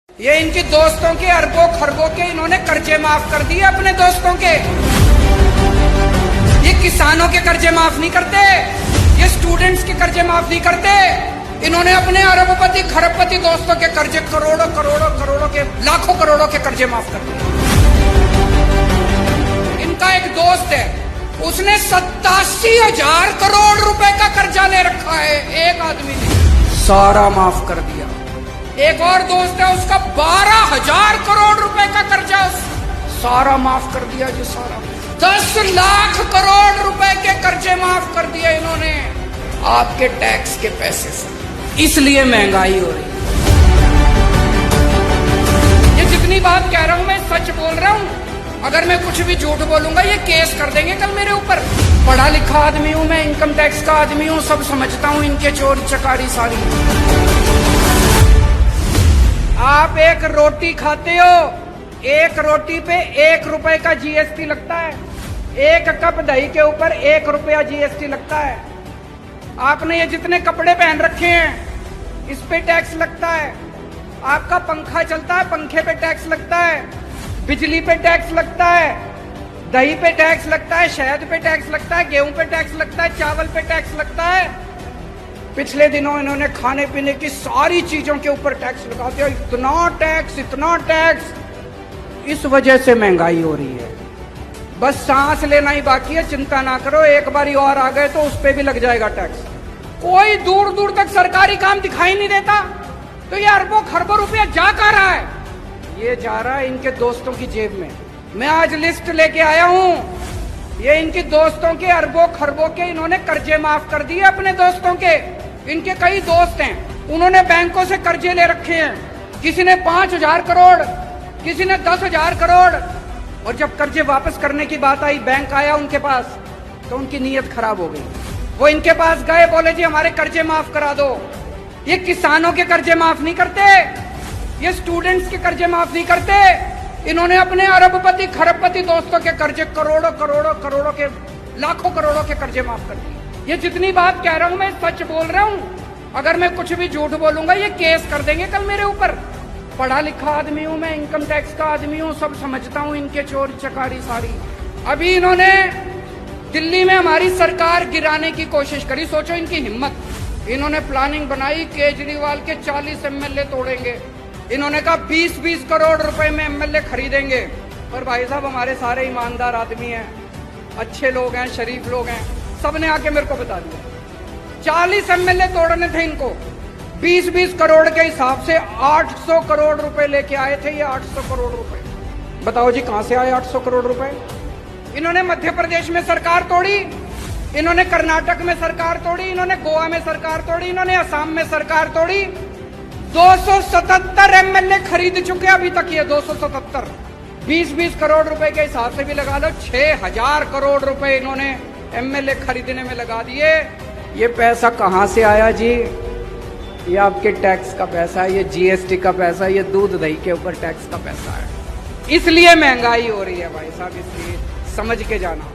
ये इनके दोस्तों के अरबों खरबों के इन्होंने कर्जे माफ कर दिए अपने दोस्तों के। ये किसानों के कर्जे माफ नहीं करते, ये स्टूडेंट्स के कर्जे माफ नहीं करते। इन्होंने अपने अरबपति खरबपति दोस्तों के कर्जे करोड़ों करोड़ों करोड़ों के लाखों करोड़ों के कर्जे माफ कर दिए। इनका एक दोस्त है, उसने 87,000 करोड़ रुपए का कर्जा ले रखा है, एक आदमी ने सारा माफ कर दिया। एक और दोस्त है, उसका 12,000 करोड़ रुपए का कर्जा सारा माफ कर दिया जी, सारा 10 लाख करोड़ रुपए के कर्जे माफ कर दिए इन्होंने आपके टैक्स के पैसे से। इसलिए महंगाई हो रही है। ये जितनी बात कह रहा हूं मैं सच बोल रहा हूं। अगर मैं कुछ भी झूठ बोलूंगा ये केस कर देंगे कल मेरे ऊपर। पढ़ा लिखा आदमी हूं मैं, इनकम टैक्स का आदमी हूं, सब समझता हूं इनके चोरी चकारी सारी। आप एक रोटी खाते हो, एक रोटी पे 1 रुपए का जीएसटी लगता है। 1 कप दही के ऊपर 1 रुपया जीएसटी लगता है। आपने ये जितने कपड़े पहन रखे हैं इस पे टैक्स लगता है। आपका पंखा चलता है, पंखे पे टैक्स लगता है, बिजली पे टैक्स लगता है, दही पे टैक्स लगता है, शहद पे टैक्स लगता है, गेहूं पे टैक्स लगता है, चावल पे टैक्स लगता है। पिछले दिनों इन्होंने खाने पीने की सारी चीजों के ऊपर टैक्स लगा दिया। इतना टैक्स, इतना टैक्स। इस वजह से महंगाई हो रही है। बस सांस लेना ही बाकी है, चिंता ना करो, एक बारी और आ गए तो उस पे भी लग जाएगा टैक्स। कोई दूर दूर तक सरकारी काम दिखाई नहीं देता, तो ये अरबों खरबों रुपया जा कहाँ रहा है? ये जा रहा है इनके दोस्तों की जेब में। मैं आज लिस्ट लेके आया हूं। ये इनके दोस्तों के अरबों खरबों के इन्होंने कर्जे माफ कर दिए अपने दोस्तों के। इनके कई दोस्त हैं, उन्होंने बैंकों से कर्जे ले रखे हैं। किसी ने 5,000 करोड़, किसी ने 10,000 करोड़। और जब कर्जे वापस करने की बात आई, बैंक आया उनके पास, तो उनकी नीयत खराब हो गई। वो इनके पास गए, बोले जी हमारे कर्जे माफ करा दो। ये किसानों के कर्जे माफ नहीं करते, ये स्टूडेंट्स के कर्जे माफ नहीं करते। इन्होंने अपने अरबपति खरबपति दोस्तों के कर्जे करोड़ों करोड़ों करोड़ों के लाखों करोड़ों के कर्जे माफ कर दिए। ये जितनी बात कह रहा हूं मैं सच बोल रहा हूं। अगर मैं कुछ भी झूठ बोलूंगा ये केस कर देंगे कल मेरे ऊपर। पढ़ा लिखा आदमी हूं मैं, इनकम टैक्स का आदमी हूं, सब समझता हूं इनके चोरी चकारी सारी। अभी इन्होंने दिल्ली में हमारी सरकार गिराने की कोशिश करी, सोचो इनकी हिम्मत। इन्होंने प्लानिंग बनाई, केजरीवाल के 40 एमएलए तोड़ेंगे। इन्होंने कहा 20-20 करोड़ रुपए में एमएलए खरीदेंगे। पर भाई साहब हमारे सारे ईमानदार आदमी हैं, अच्छे लोग हैं, शरीफ लोग हैं, सबने आके मेरे को बता दिया 40 एमएलए तोड़ने थे इनको। 20-20 करोड़ के हिसाब से 800 करोड़ रुपए लेके आए थे ये। 800 करोड़ रुपए बताओ जी कहां से आए 800 करोड़ रुपए? इन्होंने मध्य प्रदेश में सरकार तोड़ी, इन्होंने कर्नाटक में सरकार तोड़ी, इन्होंने गोवा में सरकार तोड़ी, इन्होंने असम में सरकार तोड़ी। 277 एमएलए खरीद चुके अभी तक ये। 277 20-20 करोड़ रुपए के हिसाब से भी लगा लो, 6,000 करोड़ रुपए इन्होंने एमएलए खरीदने में लगा दिए। ये पैसा कहां से आया जी? ये आपके टैक्स का पैसा है, ये जीएसटी का पैसा है, ये दूध दही के ऊपर टैक्स का पैसा है। इसलिए महंगाई हो रही है भाई साहब, इसलिए समझ के जाना।